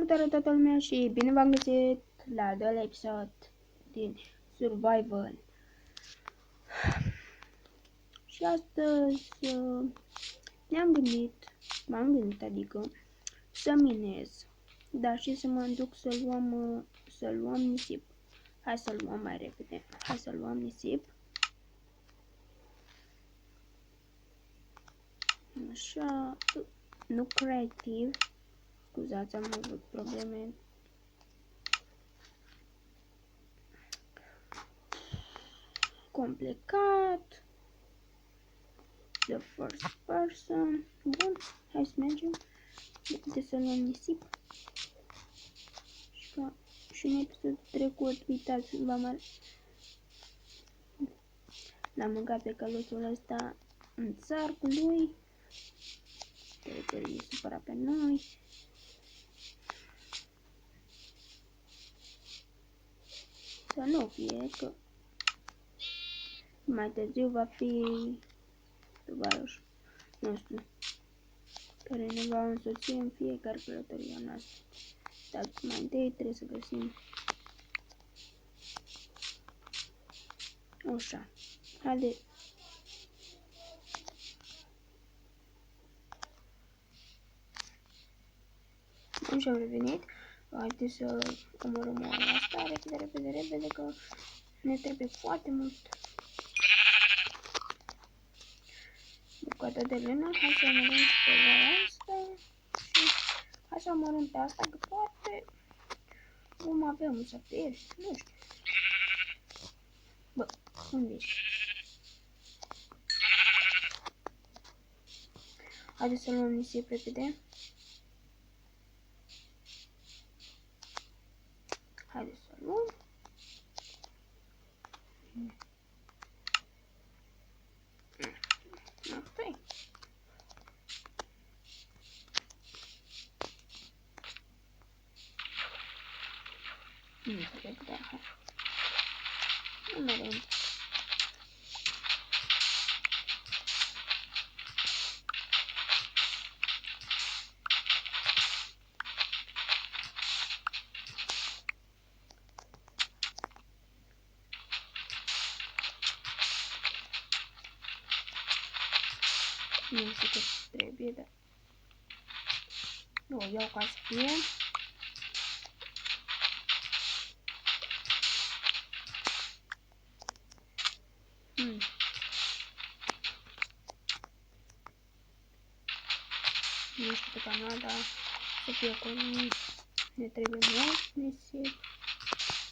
Salutare toată lumea și bine v-am găsit la al doilea episod din Survival. Și astăzi m-am gândit adică să minez, dar și să mă duc să luăm nisip. Hai să luăm mai repede, hai să luăm nisip. Așa, nu creativ, scuzați, am avut probleme. Complicat. The first person. Bun, hai să mergem. De să luăm nisip. Și în episodul trecut, uitați, l-am mâncat pe căluțul ăsta în țarcul lui. Cred că e supărat pe noi. Să nu fie că mai târziu va fi tovarăș nostru, care ne va însoți în fiecare călătorie noastră. Dar mai întâi trebuie să găsim. Așa. Haide. Și am revenit. Haideți să omorâm oana asta. Repede, că ne trebuie foarte mult. Bucata de lemn. Hai să omorâm pe oana asta. Și hai să omorâm pe asta, că poate vom avea un safir. Nu știu. Bă, unde ești? Haideți să luăm nisip repede. Haideți să luăm. Asta-i. Nu cred, dar hai. Nu mereu. Nu știu cât trebuie, dar nu, iau ca să fie. Nu știu cât am luat, dar să fie acolo. Ne trebuie mult nisip.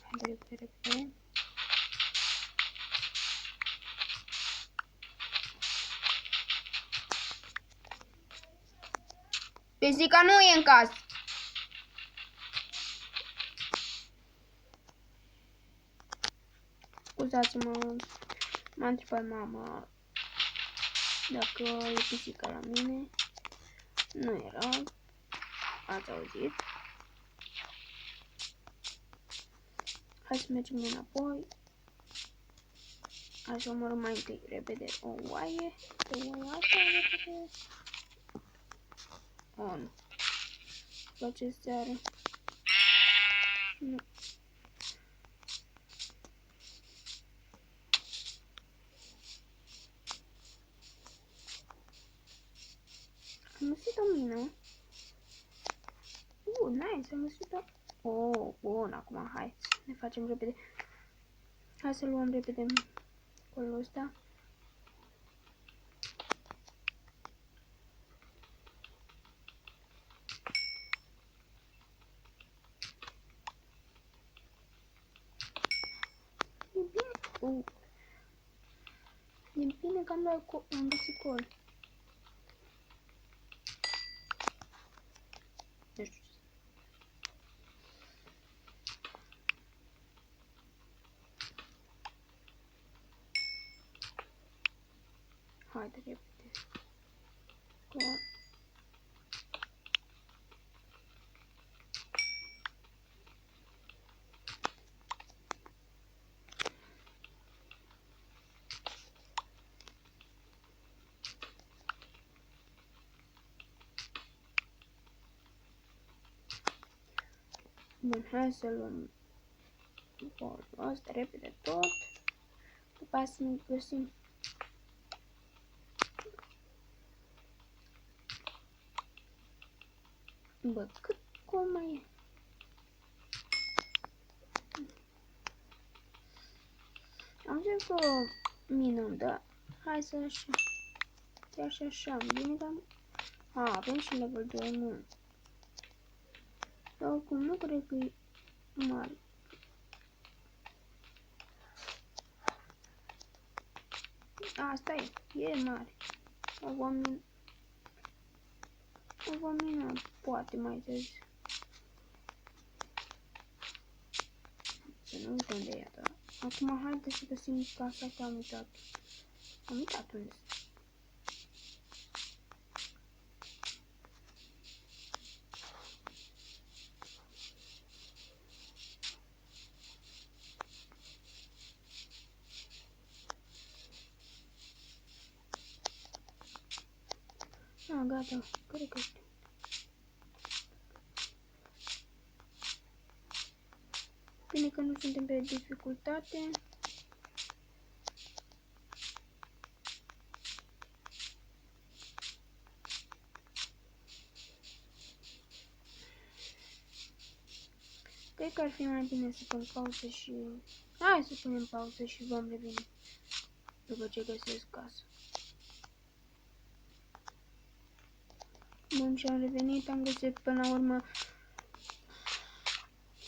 Haide, repede. Pisica nu e în casă. Scuzați-mă, m-a întrebat mama dacă e pisica la mine. Nu era. Ați auzit. Hai să mergem înapoi. Hai să omorâm mai întâi repede o oaie. Pe oaia asta repede. Oh, nu. Face seară. Nu. Am găsit o mină. Nice, am găsit-o. Oh, bun, acum hai să ne facem repede. Hai să luăm repede colul ăsta. E bine. E bine că am găsit col. Nu știu. Haide repede. Col. Bun, hai să luăm bolul ăsta repede tot. După aceea să ne găsim. Bă, cât cum mai e? Am zis că minăm, da? Hai să așa. Chiar și așa, bine cam. Avem și level 2, nu. Dar oricum nu cred că e mare. Asta e mare. O vom mina, poate mai târziu. Să nu uităm de ea, dar acum haide să găsim casa că am uitat. Am uitat unde sunt. Gata, cred că știu. Bine că nu suntem pe dificultate. Cred că ar fi mai bine să pun pauză și... Hai să punem pauză și vom reveni după ce găsesc casa. Bun, și am revenit, am găsit până la urmă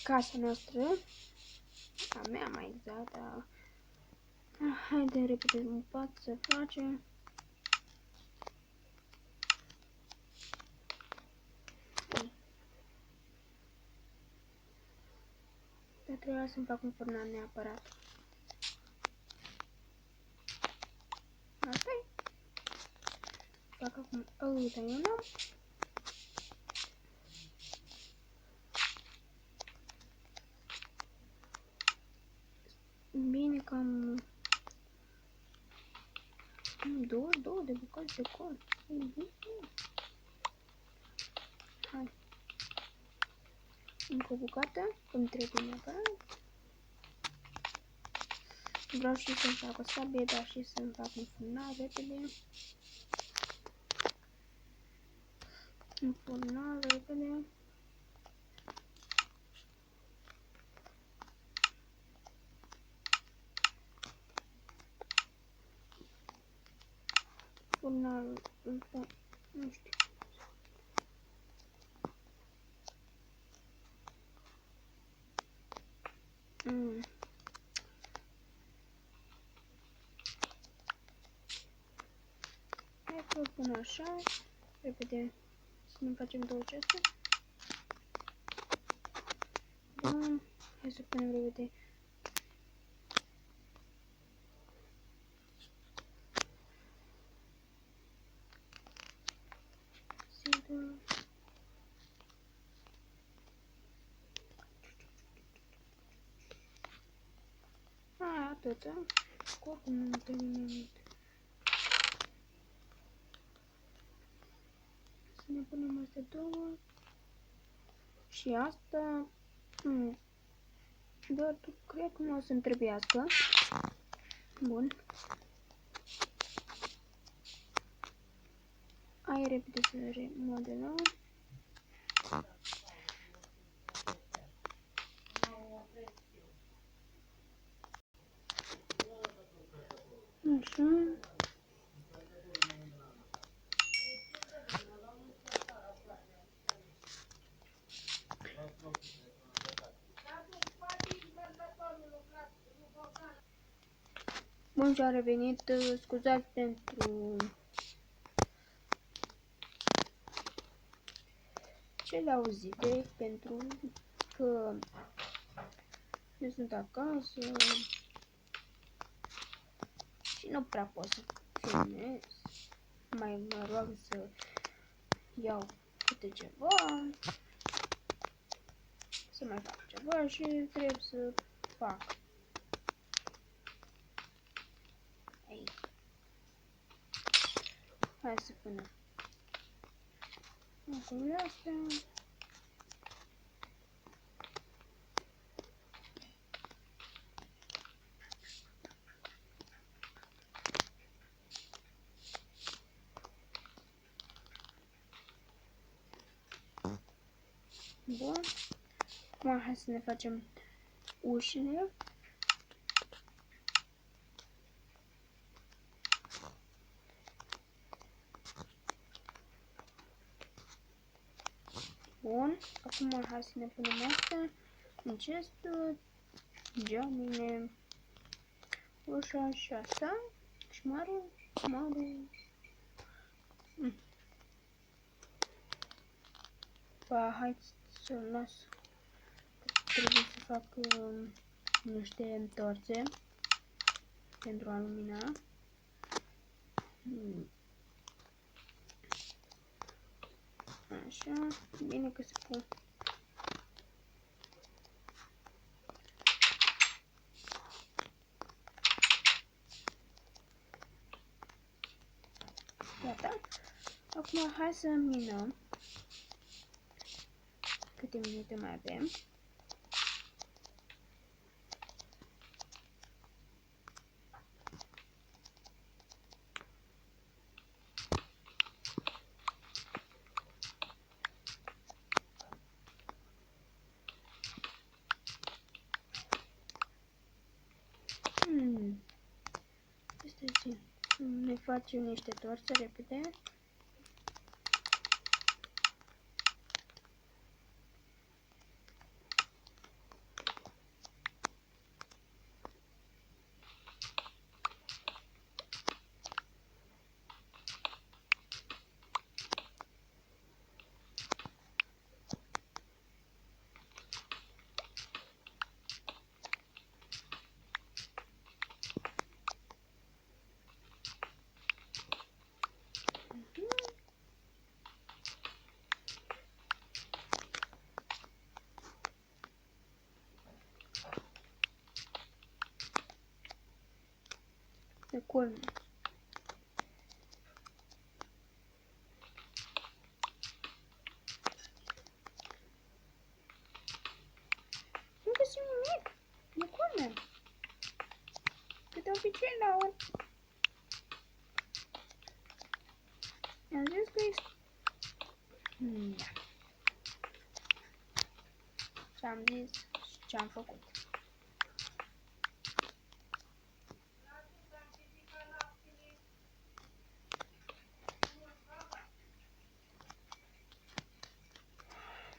casa noastră. A mea mai exact, dar... Haide repede în pat să facem. Dar trebuia să-mi fac un furnan neapărat. Asta-i. Fac acum... Uite, eu n-am. Bine că am... două de bucăți de col. Hai. Încă o bucată, îmi trebuie neapărat. Vreau și să-mi fac o sabie, dar și să-mi fac un furnar repede. Un furnar repede. Furnarul ăsta, nu știu. Hai să o pun așa, repede, să ne facem două cheste. Bun, hai să punem repede. Sidul. Atâta. Oricum nu terminăm mult. Să ne punem astea două. Și asta. Doar tu cred că nu o să-mi trebuiască. Bun. Hai repede să remodelăm. Așa. Bun, și-a revenit, scuzați pentru cele auzite, pentru că eu sunt acasă și nu prea pot să filmez. Mai mă rog să iau câte ceva, să mai fac ceva și trebuie să fac. Hai să punem acolo astea. Bun. Acum hai să ne facem ușile. Bun. Acum hai să ne punem asta în chestul, geamele, ușa și asta. Și mare. Ba, hai să las. Trebuie să fac niște întorțe pentru a lumina. Așa, bine că se pun. Gata. Acum hai să minăm. Câte minute mai avem? Ne facem niște torțe repede. De culme. Nu găsim nimic. De culme. Că de obicei la ori. Am zis că e... Da. Ce-am zis și ce-am făcut.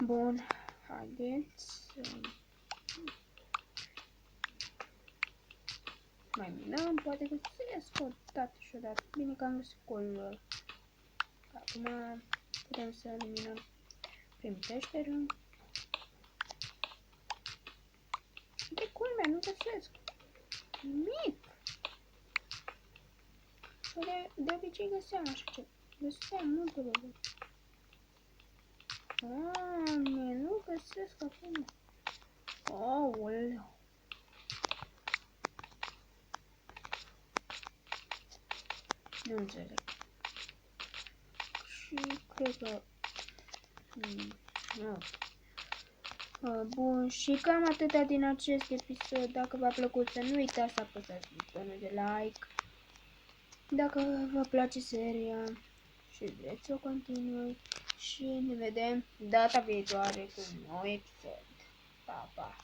Bun, haideți să mai minăm, poate că se iasă o dată și o dată. Bine că am găsit colul. Acum putem să eliminăm prin peșteră. De culmea, nu găsesc nimic. De obicei găseam așa ceva. Găseam multe de. Doamne, nu găsesc acum. Aoleu. Nu înțeleg. Și cred că... Bun, și cam atâta din acest episod. Dacă v-a plăcut, să nu uitați să apăsați butonul de like. Dacă vă place seria și vreți să o continui. Și ne vedem data viitoare cu un nou episod. Pa, pa!